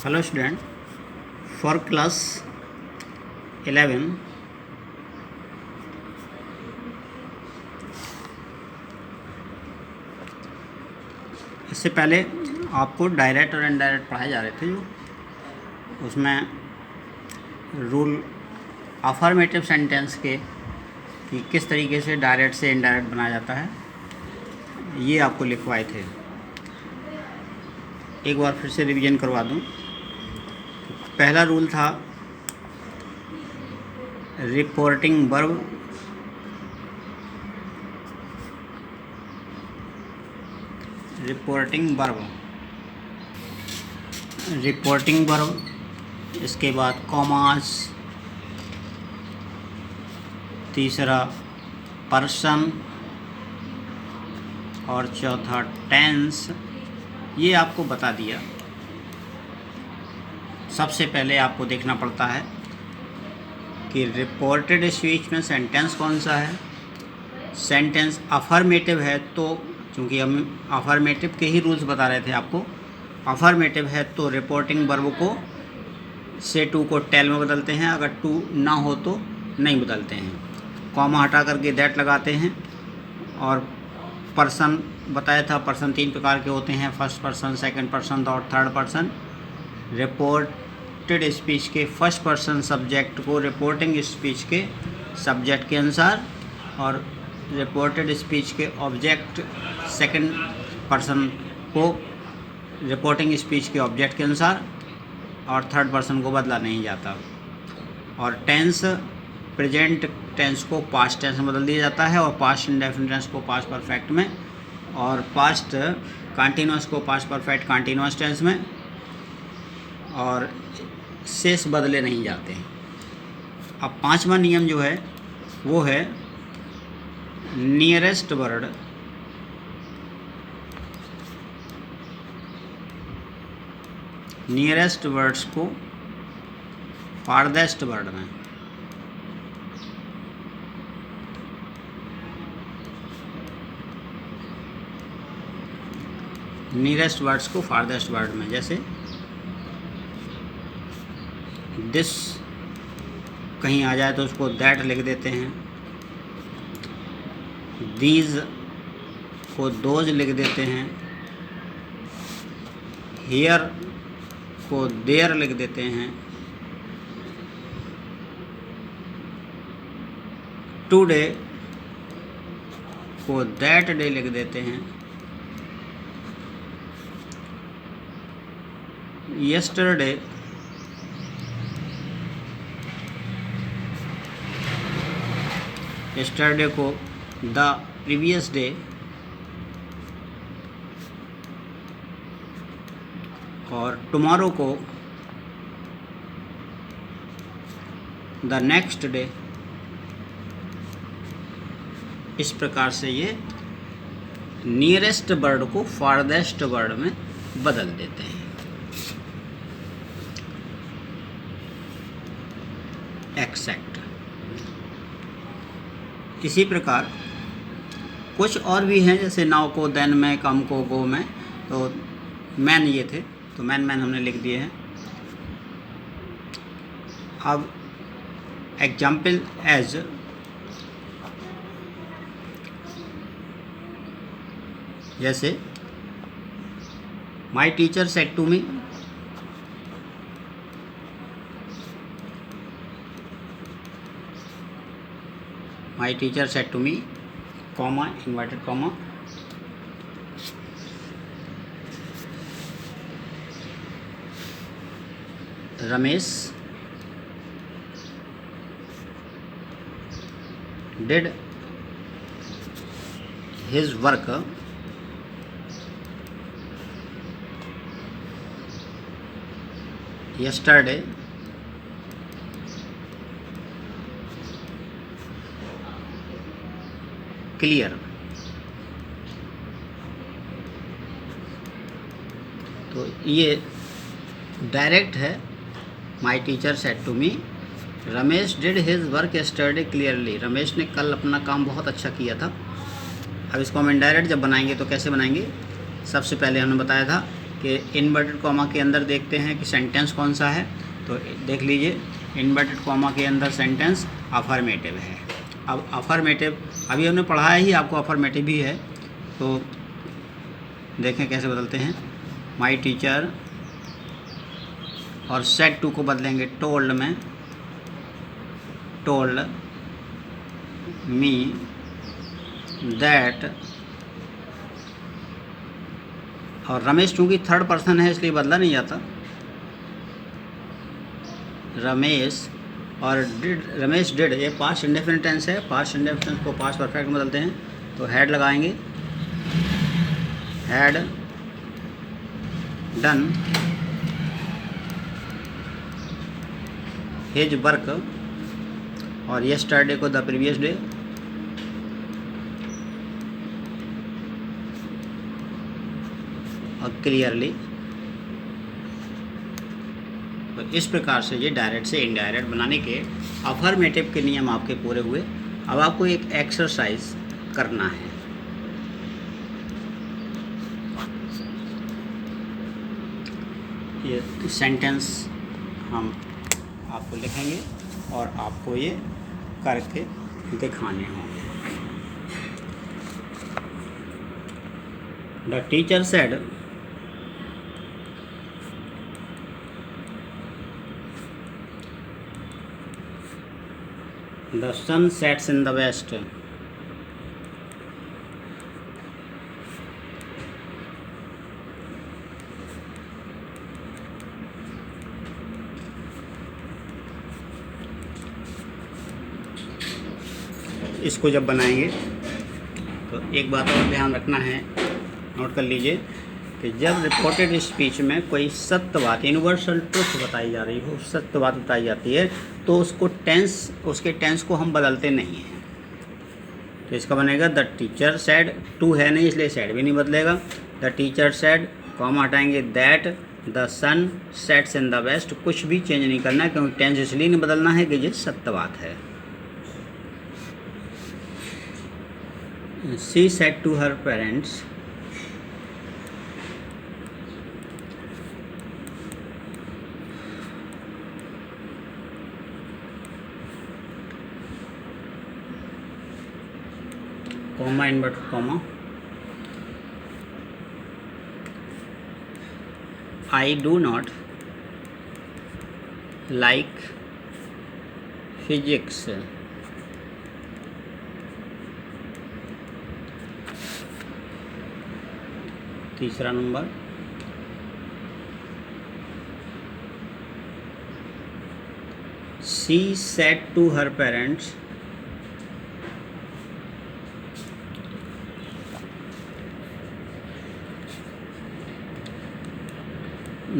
Hello student, for class 11 इससे पहले आपको डायरेक्ट और इनडायरेक्ट पढ़ाए जा रहे थे, जो उसमें रूल अफर्मेटिव सेंटेंस के कि किस तरीके से डायरेक्ट से इनडायरेक्ट बनाया जाता है, ये आपको लिखवाए थे। एक बार फिर से रिवीजन करवा दूं। पहला रूल था रिपोर्टिंग वर्ब, रिपोर्टिंग वर्ब, इसके बाद कॉमास, तीसरा पर्सन और चौथा टेंस। ये आपको बता दिया। सबसे पहले आपको देखना पड़ता है कि रिपोर्टेड स्पीच में सेंटेंस कौन सा है। सेंटेंस अफर्मेटिव है तो, क्योंकि हम अफर्मेटिव के ही रूल्स बता रहे थे आपको, अफर्मेटिव है तो रिपोर्टिंग वर्ब को से टू को टेल में बदलते हैं, अगर टू ना हो तो नहीं बदलते हैं। कॉमा हटा करके दैट लगाते हैं। और पर्सन बताया था, पर्सन 3 प्रकार के होते हैं, फर्स्ट पर्सन, सेकंड पर्सन और थर्ड पर्सन। रिपोर्टेड स्पीच के फर्स्ट पर्सन सब्जेक्ट को रिपोर्टिंग स्पीच के सब्जेक्ट के अनुसार, और रिपोर्टेड स्पीच के ऑब्जेक्ट सेकंड पर्सन को रिपोर्टिंग स्पीच के ऑब्जेक्ट के अनुसार, और थर्ड पर्सन को बदला नहीं जाता। और टेंस, प्रेजेंट टेंस को पास्ट टेंस में बदल दिया जाता है, और पास्ट इंडेफिनिट टेंस को पास्ट परफेक्ट में, और पास्ट कंटीन्यूअस को पास्ट परफेक्ट कंटीन्यूअस टेंस में, और शेष बदले नहीं जाते हैं। अब 5वां नियम जो है वो है नियरेस्ट वर्ड, नियरेस्ट वर्ड्स को फारदेस्ट वर्ड में, नियरेस्ट वर्ड्स को फारदेस्ट वर्ड में, जैसे दिस कहीं आ जाए तो उसको दैट लिख देते हैं, दीज को दोज लिख देते हैं, हियर को देयर लिख देते हैं, टुडे को दैट डे लिख देते हैं, yesterday को द प्रीवियस डे, और टुमारो को द नेक्स्ट डे। इस प्रकार से ये नियरेस्ट वर्ड को फारदेस्ट वर्ड में बदल देते हैं। एक्सेप्ट। इसी प्रकार कुछ और भी हैं, जैसे नाउ को देन में, कम को गो में। तो मैन ये थे, तो मैन हमने लिख दिए हैं। अब एग्जाम्पल एज, जैसे my teacher said to me, My teacher said to me, comma, inverted comma, Ramesh did his work yesterday clear. तो ये डायरेक्ट है। My teacher said to me, Ramesh did his work yesterday clearly. Ramesh ने कल अपना काम बहुत अच्छा किया था। अब इसको हम इनडायरेक्ट जब बनाएंगे तो कैसे बनाएंगे, सबसे पहले हमने बताया था कि इन्वर्टेड कॉमा के अंदर देखते हैं कि सेंटेंस कौन सा है। तो देख लीजिए, इन्वर्टेड कॉमा के अंदर सेंटेंस अफर्मेटिव है। अब अफर्मेटिव अभी हमने पढ़ा ही, आपको अफर्मेटिव भी है। तो देखें कैसे बदलते हैं। माई टीचर और सेड टू को बदलेंगे टोल्ड में, टोल्ड मी दैट। और रमेश चूँकि थर्ड पर्सन है इसलिए बदला नहीं जाता, रमेश। और रमेश डिड, ये पास्ट इंडेफिनिट टेंस है। पास्ट इंडेफिनिट टेंस को पास्ट परफेक्ट में बदलते हैं। तो हैड लगाएंगे, हैड डन हिज वर्क। और यस्टरडे को द प्रीवियस डे। और क्लियरली। तो इस प्रकार से ये डायरेक्ट से इनडायरेक्ट बनाने के अफर्मेटिव के नियम आपके पूरे हुए। अब आपको एक एक्सरसाइज करना है। ये सेंटेंस हम आपको लिखेंगे और आपको ये करके दिखाने होंगे। The teacher said the sun sets in the west. इसको जब बनाएंगे तो एक बात और ध्यान रखना है, नोट कर लीजिए कि जब रिपोर्टेड स्पीच में कोई सत्य बात, यूनिवर्सल ट्रुथ बताई जा रही हो, सत्य बात बताई जाती है, तो उसको टेंस, उसके टेंस को हम बदलते नहीं हैं। तो इसका बनेगा द टीचर सेड, टू है नहीं इसलिए सेड भी नहीं बदलेगा। द टीचर सेड, कॉमा हटाएंगे, that the sun sets in the west. कुछ भी चेंज नहीं करना है क्योंकि टेंस इसलिए नहीं बदलना है कि ये सत्य बात है। She said to her parents, comma inverted comma, I do not like physics. तीसरा नंबर, she said to her parents,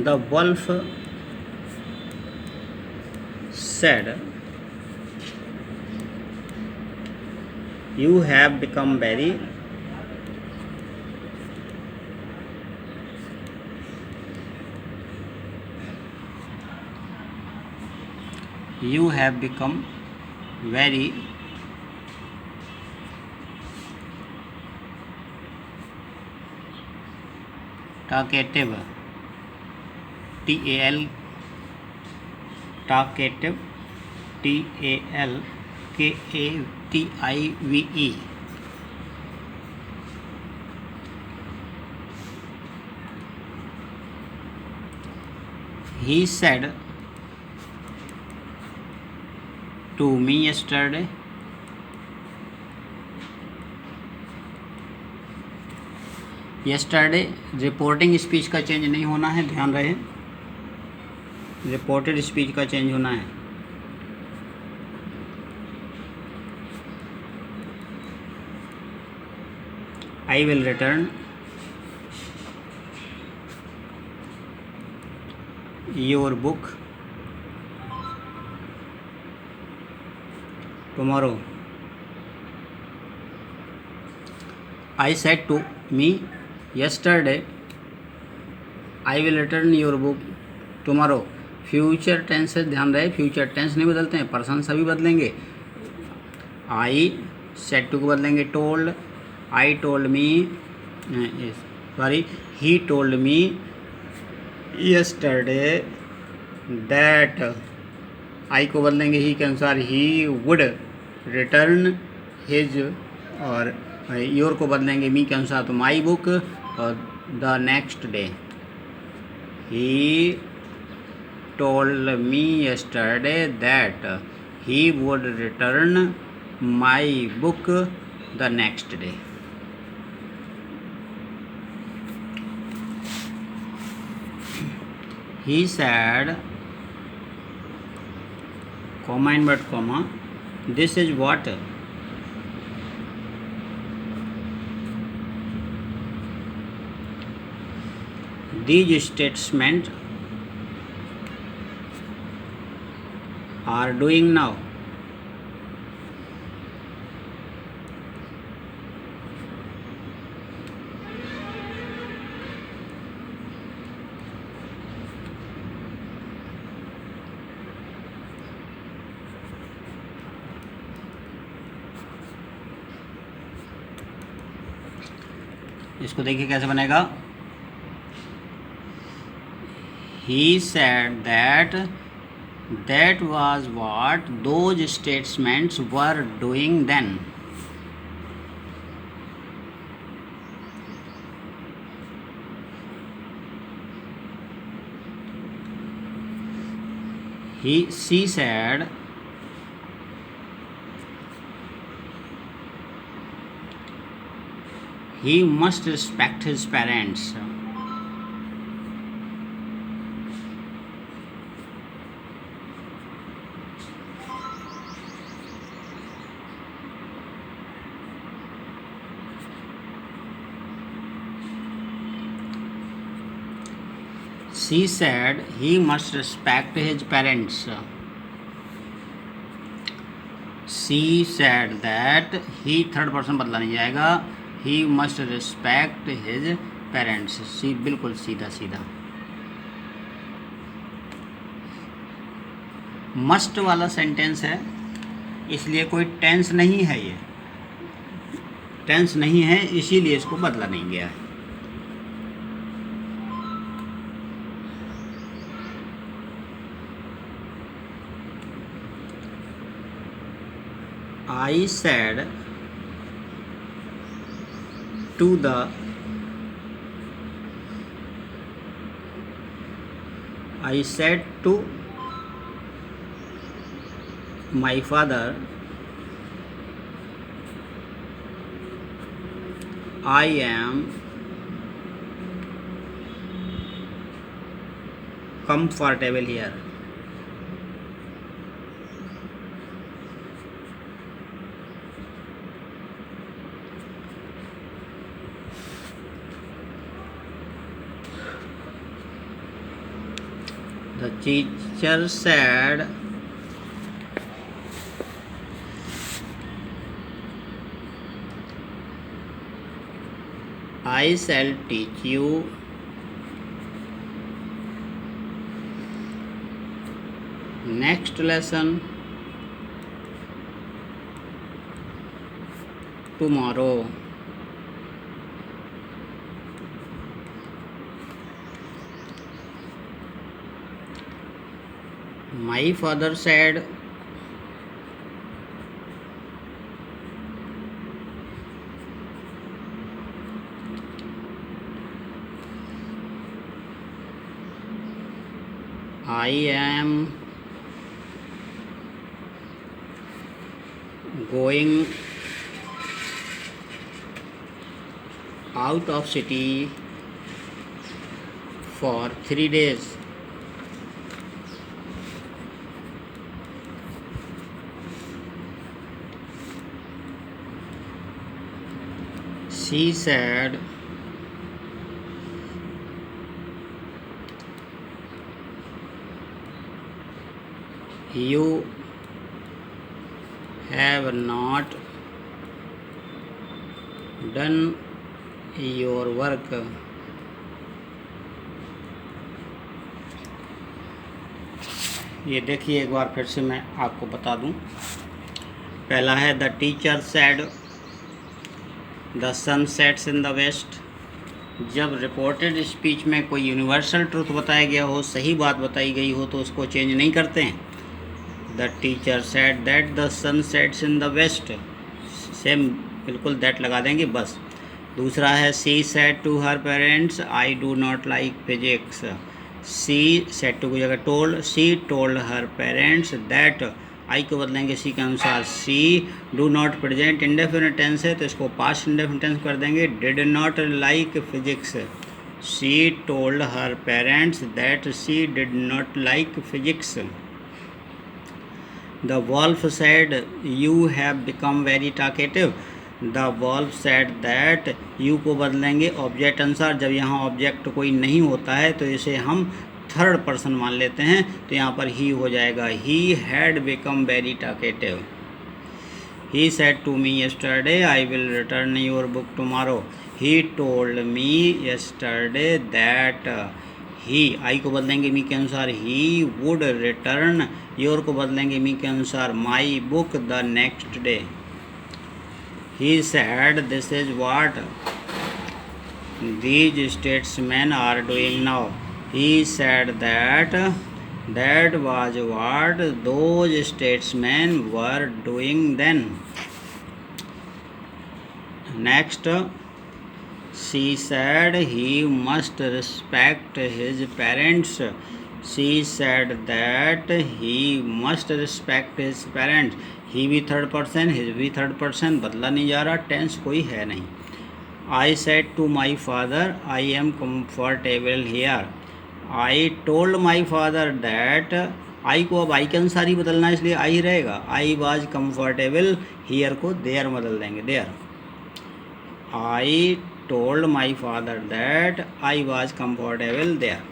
the wolf said, you have become very talkative. TAL talkative, TALKATIVE. He said to me yesterday, yesterday reporting speech का change नहीं होना है, ध्यान रहे, reported speech का change होना है। I will return your book tomorrow. I said to me yesterday, I will return your book tomorrow. Future tense से ध्यान रहे, फ्यूचर टेंस नहीं बदलते हैं, पर्सन सभी बदलेंगे। आई सेड टू को बदलेंगे told, I told me, sorry, he told me yesterday that, I को बदलेंगे ही के अनुसार, ही वुड रिटर्न हिज, और योर को बदलेंगे मी के अनुसार, तो माई बुक, और the next day. He told me yesterday that he would return my book the next day. He said, comma inverted comma, this is what? These statements are doing now. इसको देखिए कैसे बनेगा। He said that that was what those statements were doing then. She said he must respect his parents. She said he must respect his parents. She said that he, third person बदला नहीं जाएगा, he must respect his parents. सी बिल्कुल सीधा सीधा। Must वाला sentence है, इसलिए कोई टेंस नहीं है, ये टेंस नहीं है, इसीलिए इसको बदला नहीं गया है। I said to my father, I am comfortable here. The teacher said, I shall teach you next lesson tomorrow. My father said, I am going out of city for 3 days. She said, you have not done your work. ये देखिए एक बार फिर से मैं आपको बता दूं। पहला है the teacher said the sun sets in the west, जब रिपोर्टेड स्पीच में कोई यूनिवर्सल ट्रुथ बताया गया हो, सही बात बताई गई हो, तो उसको चेंज नहीं करते हैं। The teacher said that the sun sets in the west, same बिल्कुल दैट लगा देंगे बस। दूसरा है she said to her parents I do not like physics, she said to की जगह told, she told her parents that, I को बदलेंगे सी के अनुसार। She do not present indefinite tense है तो इसको पास्ट इंडेफिनिट टेंस कर देंगे, did not like physics, she told her parents that she did not like physics. The wolf said you have become very talkative, the wolf said that, you को बदलेंगे object अनुसार। जब यहाँ object कोई नहीं होता है तो इसे हम थर्ड पर्सन मान लेते हैं, तो यहाँ पर ही हो जाएगा, he had become very talkative. He said to me yesterday I will return your book tomorrow, he told me yesterday that, he I को बदलेंगे मी के अनुसार, ही वुड रिटर्न, योर को बदलेंगे मी के अनुसार, my book the next day. He said this is what these statesman are doing now, he said that that was what those statesmen were doing then. Next, she said he must respect his parents, she said that he must respect his parents, he भी third person, his भी third person, बदला नहीं जा रहा, tense कोई है नहीं। I said to my father I am comfortable here, I told my father that, I को अब आई के अनुसार ही बदलना है इसलिए आई रहेगा, आई वाज कम्फर्टेबल, हियर को देयर बदल देंगे, there. I told my father that I was comfortable there.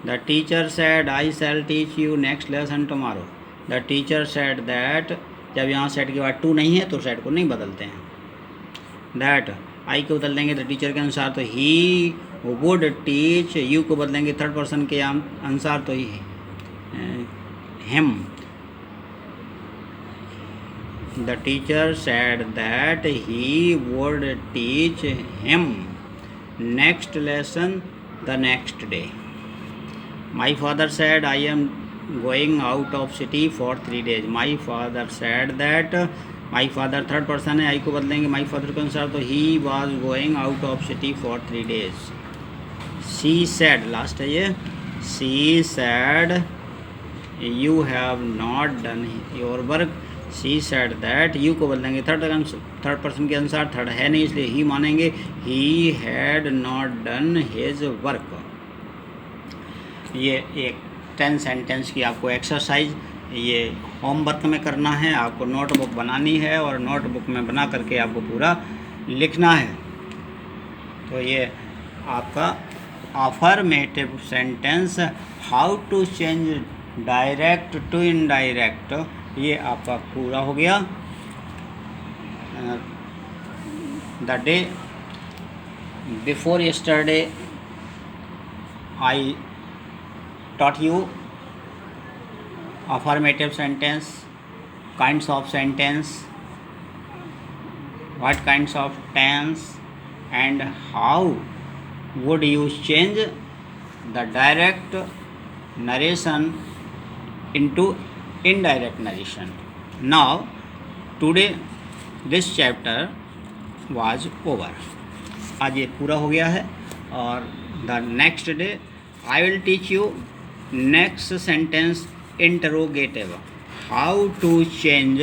The teacher said I shall teach you next lesson tomorrow, the teacher said that, जब यहाँ सेड के बाद to नहीं है तो सेड को नहीं बदलते हैं। दैट आई को बदल देंगे द टीचर के अनुसार, तो ही वुड टीच, यू को बदलेंगे थर्ड पर्सन के अनुसार, तो he him. The teacher said that he would teach him next lesson the next day. My father said I am going out of city for 3 days, my father said that, my father third person है, I को बदलेंगे my father के अनुसार, तो he was going out of city for 3 days। She said last है ये, she said you have not done your work, C sad that, you को बदलेंगे थर्ड पर्सन के अनुसार, थर्ड है नहीं इसलिए ही मानेंगे, he had not done his work. ये एक 10 सेंटेंस की आपको एक्सरसाइज ये होमवर्क में करना है, आपको नोटबुक बनानी है और नोटबुक में बना करके आपको पूरा लिखना है। तो ये आपका affirmative sentence, how to change direct to indirect, ये आपका पूरा हो गया। The day before yesterday I taught you affirmative sentence, kinds of sentence, what kinds of tense, and how would you change the direct narration into indirect narration. Now today this chapter was over, आज ये पूरा हो गया है और the next day I will teach you next sentence interrogative, how to change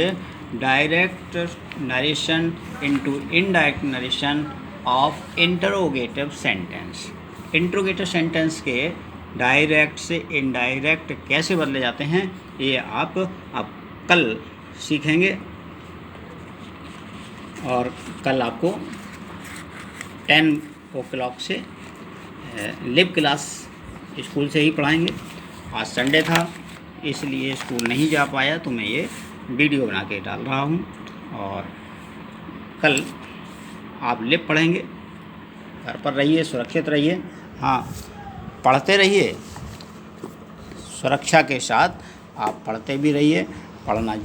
direct narration into indirect narration of interrogative sentence. interrogative sentence के direct से indirect कैसे बदले जाते हैं ये आप कल सीखेंगे और कल आपको 10 o'clock से लिव क्लास स्कूल से ही पढ़ाएंगे। आज संडे था इसलिए स्कूल नहीं जा पाया तो मैं ये वीडियो बना के डाल रहा हूँ और कल आप लिव पढ़ेंगे। घर पर रहिए, सुरक्षित रहिए, हाँ पढ़ते रहिए, सुरक्षा के साथ आप पढ़ते भी रहिए, पढ़ना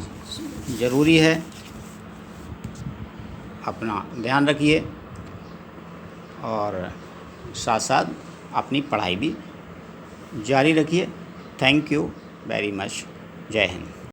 ज़रूरी है, अपना ध्यान रखिए। और साथ साथ अपनी पढ़ाई भी जारी रखिए। Thank you very much. जय हिंद।